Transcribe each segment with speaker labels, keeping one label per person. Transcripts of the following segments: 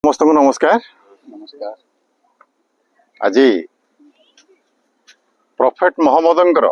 Speaker 1: समस्त को नमस्कार।
Speaker 2: नमस्कार।
Speaker 1: आज प्रॉफेट मोहम्मद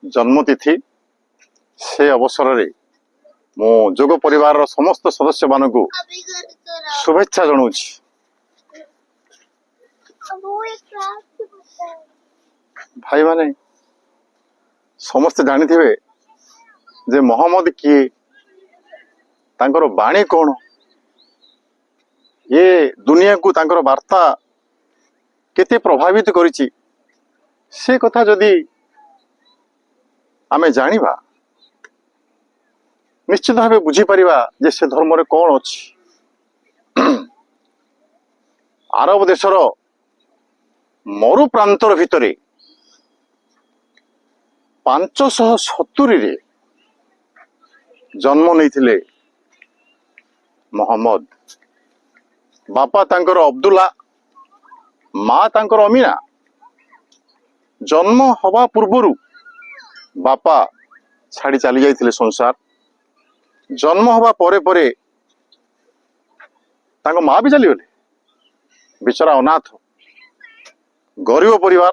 Speaker 1: जन्मतिथि से अवसर रे मो जोग परिवार रो समस्त सदस्य मान को शुभेच्छा जनाऊँ। भाई माने समस्त जानी थे जे मोहम्मद किए तांकर बाणी कौन ये दुनिया को तांकर वार्ता केते प्रभावित करिछि से कथा जदि आमे जानिबा निश्चित भावे बुझी परिबा जे से धर्म रे कौन अछि। अरब देशर मरु प्रांतर भितरे 570 रे जन्म नहीं मोहम्मद। बापा तांकर अब्दुल्ला, माँ तांकर अमीना। जन्म हवा पूर्वरु बापा छाड़ी चली जाइथिले संसार। जन्म हवा परे परे तांको माँ भी चलीगले। बेचारा अनाथ, गरीब परिवार,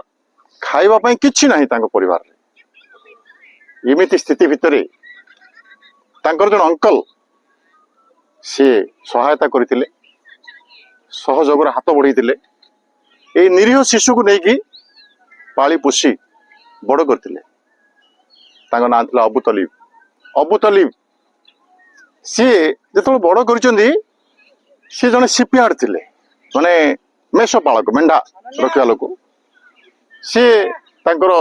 Speaker 1: खाइबा पई किछि नाही तांको परिवार रे। एमिति स्थिति भितरे तांकर जन अंकल से सहायता करथिले, सहयोग हाथ बढ़ाई ए निरीह शिशु को लेकिन पाली पोषी बड़ करथिले। तांको नाम थिला अबू तलीब। अबू तलीब सी जो बड़ कर जने सीपीआर थिले, माने मेषपालक, मेंढा रखिया लोक। सी तांकर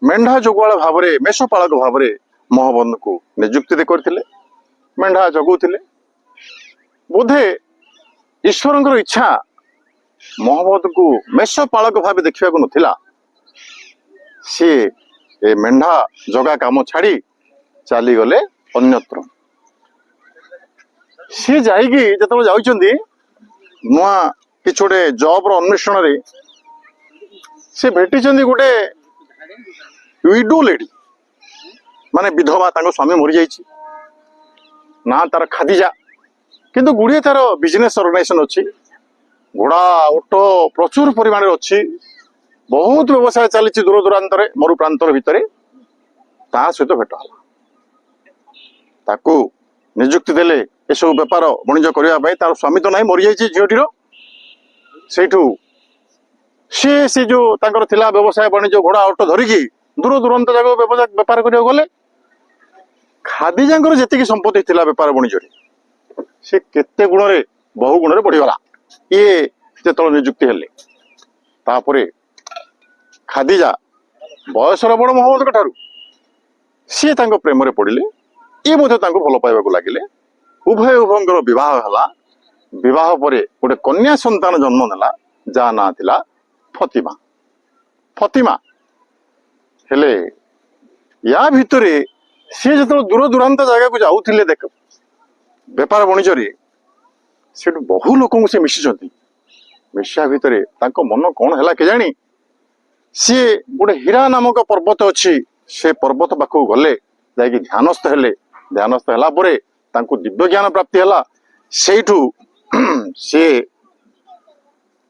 Speaker 1: मेंढा जोगुआल भाव में मेषपालक भाव में मोहम्मद को नियुक्ति करथिले। मेंढा जगुथिले। बोधे ईश्वर इच्छा मोहम्मद को मेषपालक भाव देखा नथिला। सी ए मेंढा जगा काम छाड़ी चली गले अन्यत्र। सी जाइकी जतबे जाउछंदी नुआ किछ गोटे जॉब रो अन्वेषण रे से भेटिछंदी गोटे विडो लेडी, माने विधवा। तांको स्वामी मरि जाइछि, ना तार खादिजा। किंतु गुड़िए तार बिजनेस ऑर्गेनाइजेशन अच्छी, घोड़ा ओटो प्रचुर परिमाण अच्छी, बहुत व्यवसाय चली दूर दूरांत मरु प्रांतर भितर। ता सहित भेट ताकू नियुक्ति देले एसबू बेपार वाणिज्य करने। तार स्वामी तो ना मरी जाइए झीटीर। सेठू सी जो तांकर थिला व्यवसाय वाणिज्य घोड़ा ऑटो धरिकी दूर दूरांत जगह बेपार करने गले। खादिजांकर जेतिकी संपत्ति थिला बेपार वाणिज्य से केते गुण रे बहु गुण रे बढ़ीगला। ये जेतल नियुक्ति हेले तापरे खादिजा बयसर बड़ मोहम्मद ठारू सी तांको प्रेम रे पड़िले। ये मध्य तांको भल पाइबाकू लागिले। उभय उभयंकर विवाह हला। विवाह परे गोटे कन्या संतान जन्म नेला जा ना थिला फतिमा। फतिमा हेले या भितरे सी जेतल दूर दूरांत जगह को जाउथिले देख बेपार वाणिज्य से बहु लोक से मिशिचंती। मिशा भितर तांको मन कौन है केजाणी सी गोटे हीरा नामक पर्वत अच्छी। से पर्वत पाखु गले जाकि ध्यानस्थ हेले। ध्यानस्थ होला परे तांको दिव्य ज्ञान प्राप्ति हला। सेठू से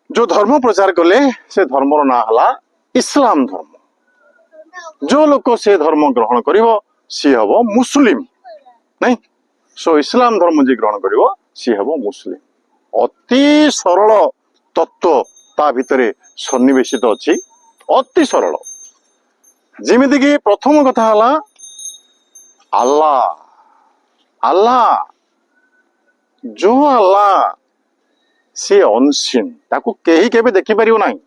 Speaker 1: जो धर्म प्रचार कले से धर्मर ना हला इस्लाम धर्म। जो लोक से धर्म ग्रहण करिवो सी हबो मुस्लिम नहीं। सो इस्लाम धर्म जी ग्रहण करिवो सी हबो मुस्लिम। अति सरल तत्व ता भितरे सन्निवेशित अच्छी। अति सरल। जेमिति कि प्रथम कथा हला अल्लाह। अल्लाह जो अल्लाह से अनसीन, ताकू केही केबे देखि परियो नाही।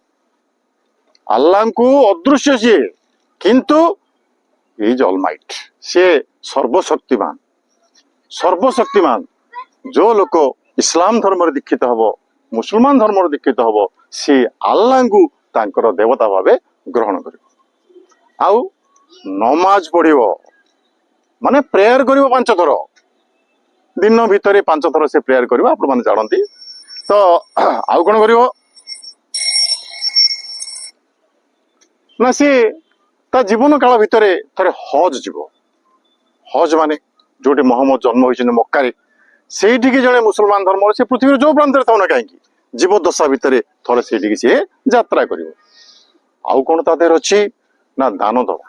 Speaker 1: अल्लाह को अदृश्य सी, किंतु इज ऑलमाइट। से सर्वशक्तिमान। सर्वशक्तिमान जो लोक इस्लाम धर्म रे दीक्षित हबो, मुसलमान धर्म रे दीक्षित हबो, से अल्लाह को तांकर देवता भावे ग्रहण करिवो। आउ नमाज पढ़िवो, माने प्रेयर करिवो 5 थर। दिन भितर 5 थर से प्रेयर करिवो। आपण माने जानती तो आउ कोन करिवो ना सी ता जीवन काल भितर थरे हज जीवो। हज माने जोटे मोहम्मद जन्म होइछन मक्का रे, ସେଇଠିକି ଜଣେ ମୁସଲମାନ ଧର୍ମର ସେ ପୃଥିବୀର ଯୋଉ ପ୍ରାନ୍ତରେ ଥାଉ ନା କାହିଁକି ଜୀବଦଶା ଭିତରେ ଥରେ ସେଇଠିକି ସିଏ ଯାତ୍ରା କରିବ। ଆଉ କଣ ତା ଦେହରେ ଅଛି ନା ଦାନ ଦବା।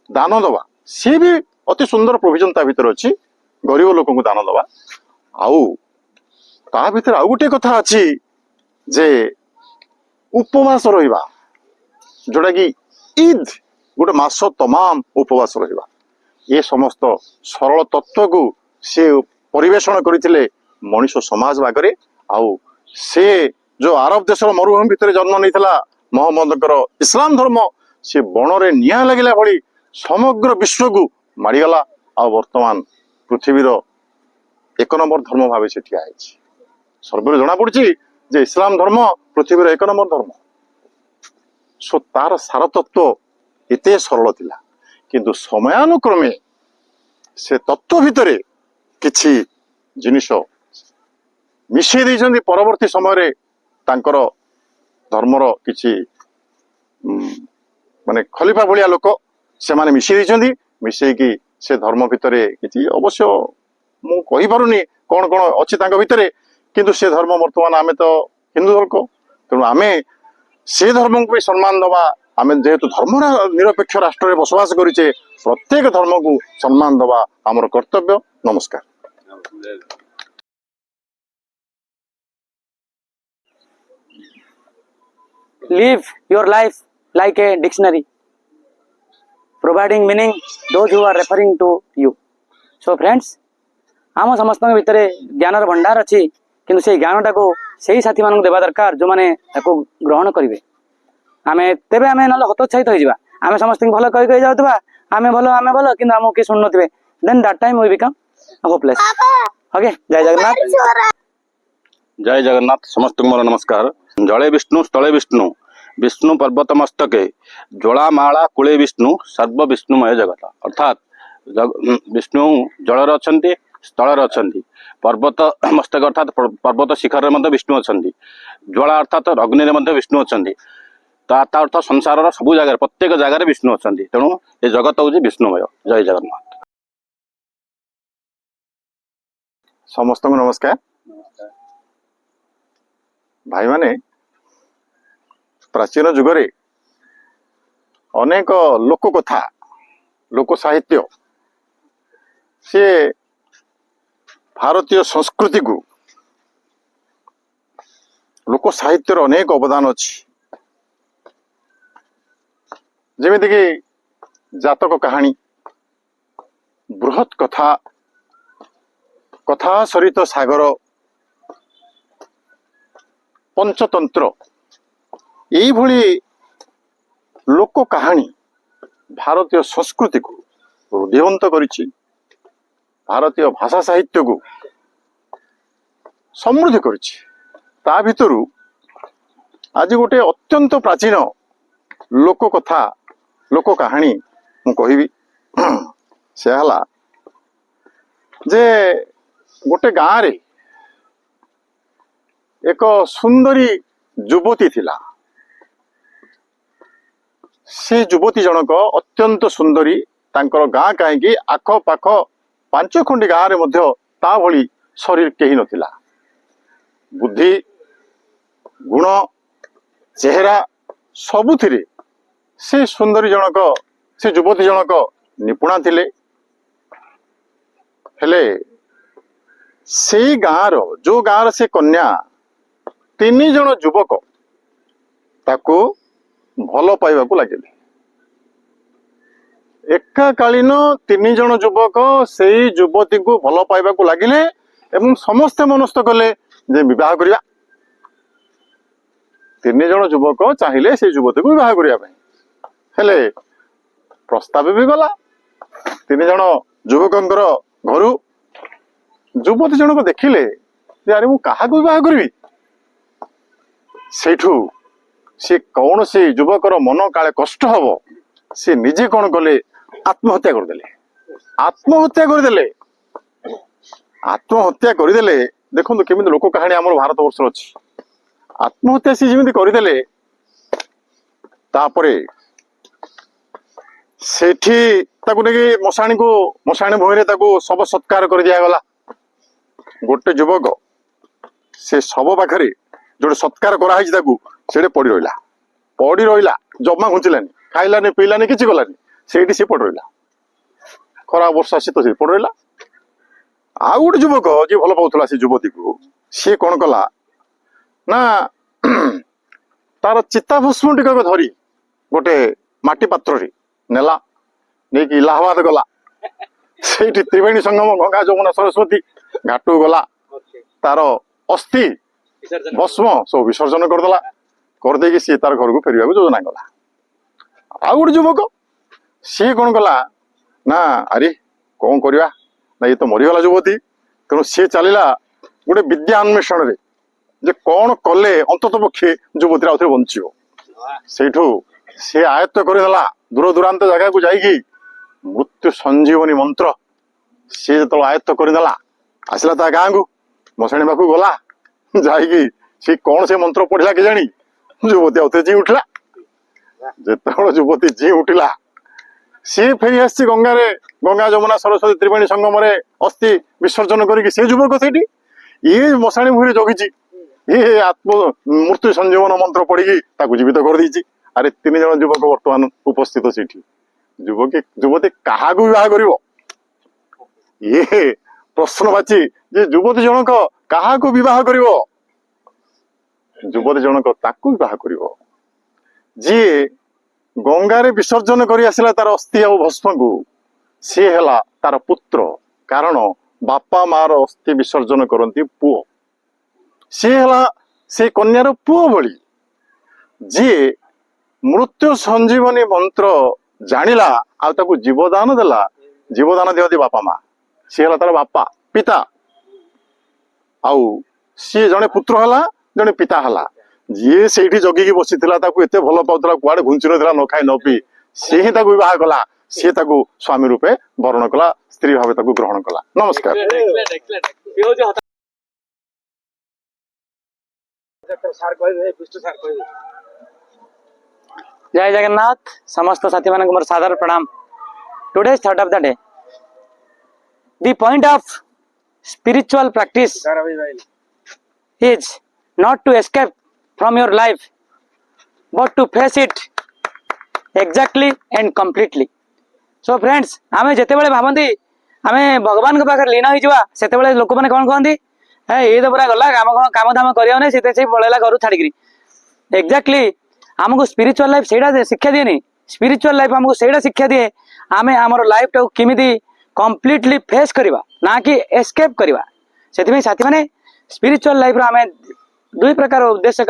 Speaker 1: ଦାନ ଦବା ସିଏ ବି ଅତି ସୁନ୍ଦର ପ୍ରୋଭିଜନ ତା ଭିତରେ ଅଛି, ଗରିବ ଲୋକଙ୍କୁ ଦାନ ଦବା। ଆଉ ତା ଭିତରେ ଆଉ ଗୋଟେ କଥା ଅଛି ଯେ ଉପବାସ ରହିବା, ଯୋଉଟା କି ଇଦ୍ ଗୋଟେ ମାସ ତମାମ ଉପବାସ ରହିବା। ଏ ସମସ୍ତ ସରଳ ତତ୍ଵକୁ ସେ ପରିବେଷଣ କରିଥିଲେ ମଣିଷ ସମାଜ ଆଗରେ। ଆଉ ସେ ଯୋଉ ଆରବ ଦେଶର ମରୁଭୂମି ଭିତରେ ଜନ୍ମ ନେଇଥିଲା ମହମ୍ମଦଙ୍କର ଇସଲାମ ଧର୍ମ, ସେ ବଣରେ ନିଆଁ ଲାଗିଲା ଭଳି ସମଗ୍ର ବିଶ୍ୱକୁ ମାଡ଼ିଗଲା। ଆଉ ବର୍ତ୍ତମାନ ପୃଥିବୀର 1 ନମ୍ବର ଧର୍ମ ଭାବେ ସେ ଠିଆ ହେଇଛି। ସର୍ବରୁ ଜଣା ପଡୁଛି ଯେ ଇସଲାମ ଧର୍ମ ପୃଥିବୀର 1 ନମ୍ବର ଧର୍ମ। ତାର ସାର ତତ୍ଵ ଏତେ ସରଳ ଥିଲା, କିନ୍ତୁ ସମୟାନୁକ୍ରମେ ସେ ତତ୍ଵ ଭିତରେ କିଛି ଜିନିଷ ମିଶେଇ ଦେଇଛନ୍ତି। ପରବର୍ତ୍ତୀ ସମୟରେ ତାଙ୍କର ଧର୍ମର କିଛି ମାନେ ଖଲିଫା ଭଳିଆ ଲୋକ ସେମାନେ ମିଶେଇ ଦେଇଛନ୍ତି। ମିଶେଇକି ସେ ଧର୍ମ ଭିତରେ କିଛି ଅବଶ୍ୟ ମୁଁ କହିପାରୁନି କଣ କଣ ଅଛି ତାଙ୍କ ଭିତରେ, କିନ୍ତୁ ସେ ଧର୍ମ ବର୍ତ୍ତମାନ ଆମେ ତ ହିନ୍ଦୁ ଲୋକ, ତେଣୁ ଆମେ ସେ ଧର୍ମକୁ ବି ସମ୍ମାନ ଦବା। ଆମେ ଯେହେତୁ ଧର୍ମ ନିରପେକ୍ଷ ରାଷ୍ଟ୍ରରେ ବସବାସ କରିଛେ, ପ୍ରତ୍ୟେକ ଧର୍ମକୁ ସମ୍ମାନ ଦବା ଆମର କର୍ତ୍ତବ୍ୟ। ନମସ୍କାର।
Speaker 2: Live your life like a dictionary, providing meaning those who are referring to you. So friends, आम समस्त भितर ज्ञानर भंडार अच्छी, किंतु से ज्ञानटा को सही साथी मानक देवा दरकार जो मैंने ग्रहण करेंगे। आम तेरे आम ना हतोत्साहित हो आम समस्त भल कही जाऊा आम भल कि आमको किए शुणु थे, then that time we become hopeless. Okay, जय जगन्नाथ।
Speaker 3: जय जगन्नाथ। समस्त मोर नमस्कार। जले विष्णु स्थले विष्णु, विष्णु पर्वत मस्तके, ज्वालामाला कूले विष्णु, सर्व विष्णुमय जगत। अर्थात विष्णु जलर अछंती, स्थलर अछंती, पर्वत मस्तक अर्थात पर्वत शिखर में विष्णु अछंती, ज्वाला अर्थात अग्नि में विष्णु अछंती। अर्थ संसार सबू जगह प्रत्येक जगह विष्णु अछंती। तेणु ये जगत हूँ विष्णुमय। जय जगन्नाथ।
Speaker 1: समस्त को नमस्कार। भाई माने प्राचीन जुगरे अनेक लोक कथा लोक साहित्य से भारतीय संस्कृति को लोक साहित्य अनेक अवदान अच्छी, जेमिति कि जातक कहानी, बृहत कथा, कथा सरित सागर, पंचतंत्र, यही भली लोक कहानी भारतीय संस्कृति को रूढ़िबंत करिछि, भारतीय भाषा साहित्य को समृद्धि करिछि। ता भितरु आज गोटे अत्यंत प्राचीन लोक कथा लोक कहानी मु कहिबी। से हला जे गोटे गाँव रे एक सुंदरी युवती थिला। से युवती जनक अत्यंत सुंदरी, तांकर गाँ कहीं आख पाख 5 खंडी गाँव रे मध्य ता भली शरीर कहीं नथिला। बुद्धि गुण चेहरा सबुथिरे से सुंदरी जनक से युवती जनक निपुणा थिले। हेले से गाँव जो गाँव से कन्या 3 जन युवक ताको भल पाइबा को लगे। एकाकालीन 3 जन युवक से युवती को भल पाइबा को लगिले एवं समस्ते मनस्थ कले जे विवाह करिया। 3 जन युवक चाहिए से युवती को विवाह करिया पई, हेले प्रस्ताव भी गला। 3 जन युवकंकर घरु युवती जनक देखिले जे अरे मु काहा को विवाह करबी। सेठू से कौन से युवकर मन काले कष्ट हब, से निजे कौन कले आत्महत्या करदेले। आत्महत्या करदेले आत्महत्या करदेले। देखो केमिति लोक कहानी आम भारत वर्ष अच्छी। आत्महत्या से जमी करदेले, तापरे सेठी ताकू नहीं मशाणी को मशाणी भूमि रे ताकू सब सत्कार कर दिया गला। गोटे युवक से शव पाखे जो सत्कार कराई पड़ी रहा जमा घुंचलानी खाइलानी पीलानी किसी गलानी से पड़ रहा खरा वर्षा शीत से पड़ रहा आ गोटे युवक जी भल पाला से युवती को सी कौन कला ना तार चिता भस्म टिक धरी गोटे माटी पात्र नेला नहीं कि इलाहाबाद गला से त्रिवेणी संगम गंगा जमुना सरस्वती घाटू गला तार अस्थि भस्म सब विसर्जन करदेला करदे सी तार घर को फेरवा योजना गला आ गोटे युवक सी कौन कला ना अरे कौन करवा ना ये तो मरीगला युवती तेणु सी चलला गोटे विद्या अन्वेषण रे जे कौन कले अंतत पक्षे युवती आउ थे बंचो सेठू सी आयत्त करदेला दूर दूरांत जगह को जाइकी मृत्यु संजीवनी मंत्र सी जो आयत्त करदेला आसला ता गाँ को मशाणी पाखु गला जाइकी सी कौन से मंत्र पढ़ला के जानी युवती आउे जी उठला जिते युवती जी उठला सी फेरी आसी गंगा जमुना सरस्वती त्रिवेणी संगम अस्थि विसर्जन करके से युवक से ये मशाणी भूमि जगिची ये आत्म मृत्यु संजीवन मंत्र पढ़ी जीवित कर देछि अरे 3 जन युवक वर्तमान उपस्थित से युवती क्या विवाह कर ये प्रश्नवाची जे युवती जनक क्या विवाह कर युवती जनक ताकू विवाह कर जी गंगारे विसर्जन कर आसला तार अस्थि और भस्म को सी है तार पुत्र कारण बापा मार अस्थि विसर्जन करती पुओ सी है से कन्यार पुओ भली जी मृत्यु संजीवनी मंत्र जानिला आ ताकू जीवदान देला जीवदान दिवती बापा माँ सी है तार बापा पिता आउ सी जड़े पुत्र है जड़े पिता है जी से जगिकी बसी एत भल पाला कुआड़े घुंची ना न खाई न पी सी ही विवाह कला सी स्वामी रूपे वर्ण कला स्त्री भाव ग्रहण कला नमस्कार
Speaker 2: जय जगन्नाथ समस्त साथी मान मोर सादर प्रणाम today thought of the day the point of spiritual practice is not to escape from your life but to face it exactly and completely. So friends आमे जेते बेले भाबंती आमे भगवान के पाखर लीन होई जवा सेते बेले लोक माने कोन कहंती ए ये तो पूरा गला काम धाम करियो नै सेते से पळेला घर छाडी करी एग्जैक्टली हमको स्पिरिचुअल लाइफ सेडा शिक्षा दिए नहीं स्पिरिचुअल लाइफ हमको सेडा शिक्षा दिए आमे हमर लाइफ टा किमिति कंप्लीटली फेस करबा ना कि एस्केप करबा सेति साथी माने स्पिरिचुअल लाइफ रो आमे दुई प्रकार उद्देश्य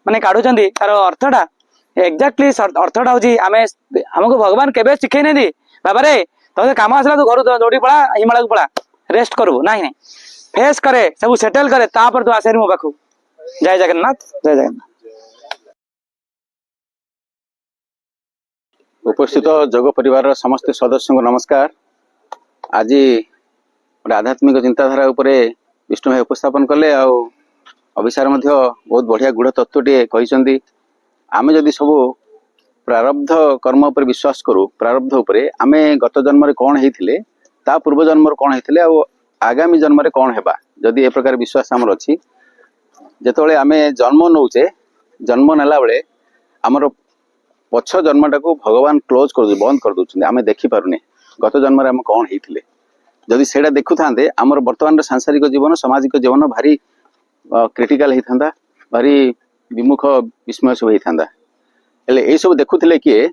Speaker 2: माने काढुचंदी तार अर्थटा एक्जाक्टली अर्थटा होची आमे हमको भगवान केबे शिखै नै दी बाबा रे तो काम आसला तू घर दौड़ी पड़ा हिमालय को पड़ा रेस्ट करू नहीं नहीं फेस करे सब सेटल करे तापर तू आसे मो पाखु जय जगन्नाथ जय जगन्नाथ
Speaker 3: उपस्थित जग परिवार समस्त सदस्य को नमस्कार आज आध्यात्मिक चिंताधारा उपरे विष्णु भाई उपस्थापन कले अभिसार बहुत बढ़िया गुढ़ तत्वटे कहते आमे जदि सब प्रारब्ध कर्म उपर विश्वास करूँ प्रारब्ध उपरे आमे गत जन्म कौन होते ता पूर्व जन्म कौन होते आगामी जन्म कौन हेबा जदि ए प्रकार विश्वास आमर अच्छी जिते आमे जन्म नौचे जन्म नेला बेले आमर पछ जन्मटा को भगवान क्लोज कर बंद कर दूसरे आमे देखी पारुने गत जन्म आम कौन होते जदि सेटा देखु था आमर वर्तमान सांसारिक जीवन सामाजिक जीवन भारी क्रिटिकाल होता भारी विमुख विस्मय सब होता हेले यही सब देखुले किए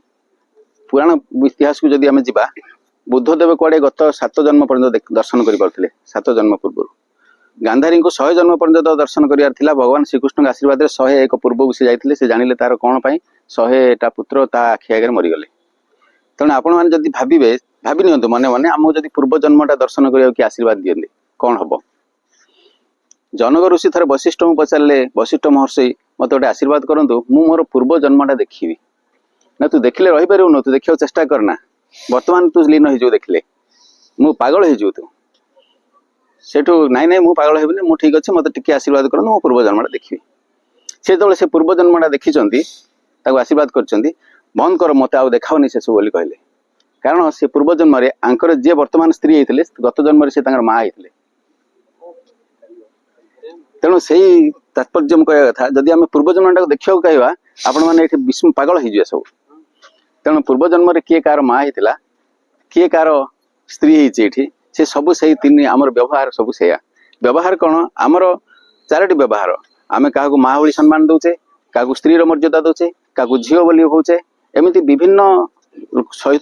Speaker 3: पुराण इतिहास को जदि आम जा बुद्धदेव कुआड़े गत 7 जन्म पर्यंत दर्शन कर पारे 7 जन्म पूर्व गांधारी को 100 जन्म पर्यंत दर्शन करार भगवान श्रीकृष्ण आशीर्वाद 101 पूर्व को सी जाते से जानिले तार कौन पाई 100टा पुत्र ता आखि आगे मरीगले तेणु आपण मैंने जदि भावे भावी नि मन मन आमको जब पूर्व जन्मटा दर्शन करा कि आशीर्वाद दिए कौन हम जनक ऋषि थर वशिष्ठ को पचारे वशिष्ठ महर्षि मत गोटे आशीर्वाद करूँ मु मोर पूर्व जन्मटा देखी ना तू देखले रही पारू तू देखा चेष्टा करना बर्तमान तू लीन हो देखले मु पागल हो तू सेठू नाई नाई मु पागल हेबनी मु ठीक अच्छे मत टिके आशीर्वाद करूँ मो पूर्व जन्मटा देखी से जो से पूर्व जन्मटा देखी आशीर्वाद कर बंद कर मत आउ देखाओनी से सब कहले कारण से पूर्व जन्म आंकर जी वर्तमान स्त्री होते गत जन्म से माँ होते तेणु से तात्पर्य मुझे कहवा कथा जदि आम पूर्वजन्म टाक देखा कहवा आपण मैंने ये विस्म पागल हो सब। तेणु पूर्वजन्म किए कार माँ होता किए कार स्त्री होती से सब से तीन आमर व्यवहार सब से व्यवहार कौन आमर चारोटी व्यवहार आम क्या माँ भली सम्मान दौचे क्या स्त्री मर्यादा दौचे क्या झील बोली कौचे एमती विभिन्न सहित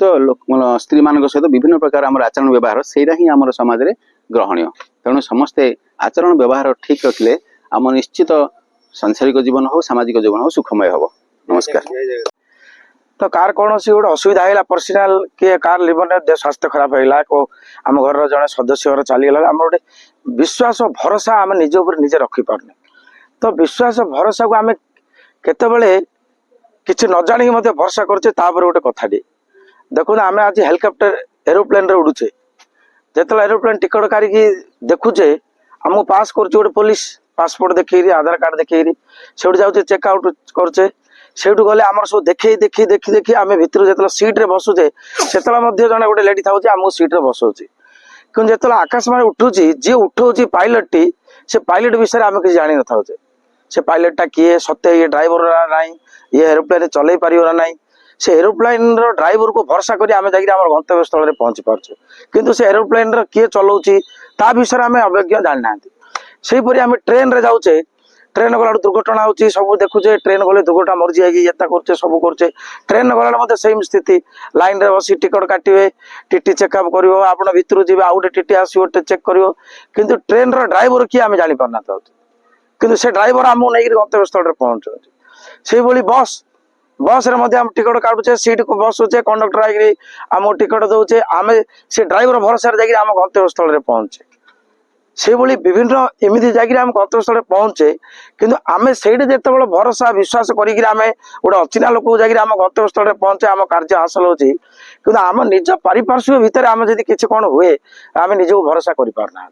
Speaker 3: स्त्री मान सहित विभिन्न प्रकार आम आचरण व्यवहार से आम समाज में ग्रहणीय। तेणु समस्ते आचरण व्यवहार ठीक रखिले आम निश्चित सांसारिक जीवन हो सामाजिक जीवन हो सुखमय हम। नमस्कार।
Speaker 2: तो कार कौन सी गोटे असुविधा है पर्सनाल किए कार लिवर में स्वास्थ्य खराब है को आम घर जड़े सदस्य घर चलीगला आम गोटे विश्वास भरोसा आम निज उपर निजे रखिपारे। तो विश्वास भरोसा को आम केतबेले किसी न जाणी भरोसा करछे गोटे कथाटी देखो आम आज हेलिकप्टर एरोप्लेन रे उड़ुचे जो एरोप्लेन टिकट काढ़ी देखुचे आमको पास कर गोटे पुलिस पासपोर्ट देखी आधार कार्ड देखी से जाऊे चेकआउट करचे से गले आम सब देखी देखी देखी देखी आम भितर जो सीट्रे बसुचे से जन गोटे लेडी था आमको सीट्रे बसौचे कि जो आकाश में उठुची जी उठाऊँ पायलट टी से पायलट विषय आम किसी जान न था से पायलटा किए सत्य ये ड्राइवर ना ये एरोप्लेन चल पार ना से एरोप्लेन ड्राइवर को भरोसा करी आम जाकर आम गंतव्य स्थल में पहुंची पार्चे किंतु से एरोप्लेन किए चलाऊँगी ता विषय आम अवज्ञ जानी ना सेहीपरि आम ट्रेन रे जाऊे ट्रेन गला दुर्घटना होची सब देखुचे ट्रेन गले दुर्घटना मर जाएगी ये करचे सब करचे ट्रेन गला सेम स्थिति लाइन रे बसी टिकट काटे टीटी चेकअप कर आप भितर जी आउ गए टीटी आसो चेक कर किंतु ट्रेन ड्राइवर किए आम जानी पारना किंतु से ड्राइवर आमको नहीं गंतव्य स्थल में पहुंचे से बस बस रे आम टिकट काटुचे सीट को बसुचे कंडक्टर आई आम टिकट दौचे आम से ड्राइवर भरोसा जाकर आम गंतव्य स्थल में पहुंचे से विभिन्न एमती जाकर आम गंतव्य स्थल में पहुंचे किंतु आम से जो भरोसा विश्वास करें गोटे अचिना लोक जाकर आम गंतव्य स्थल में पहुंचे आम कार्य हासिल होची किंतु आम निज पारिपार्श्विक भितर आम जब किसी कौन हुए आम निजको भरोसा कर पारना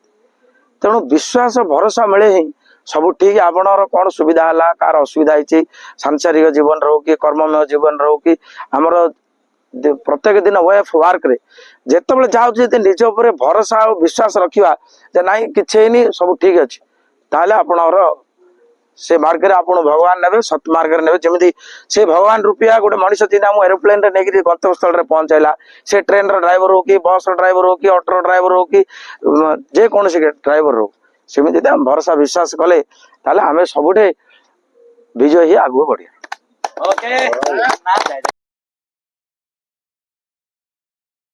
Speaker 2: तेणु विश्वास भरोसा मिले ही सब ठीक आपणर कौन सुविधा है कार असुविधा होती सांसारिक जीवन रो कि कर्ममय जीवन रो कि आमर प्रत्येक दिन वे ऑफ वर्क रे जिते जाऊँ निज उपर भरोसा और विश्वास रखा ना कि सब ठीक अच्छे ताहले आपणर से मार्ग रे आपण भगवान ने सत मार्ग रे ने जमी से भगवान रूपिया गोटे मनीष चिन्ह आम एरोप्लेन रे नहीं गंतव्य स्थल में पहुंचाला से ट्रेन ड्राइवर हो कि बस ड्राइवर हो कि ऑटो ड्राइवर हो कि जेकोसी ड्राइवर हो सेमती भरोसा विश्वास कले आम सबुठे विजय ही आगु बढ़िया।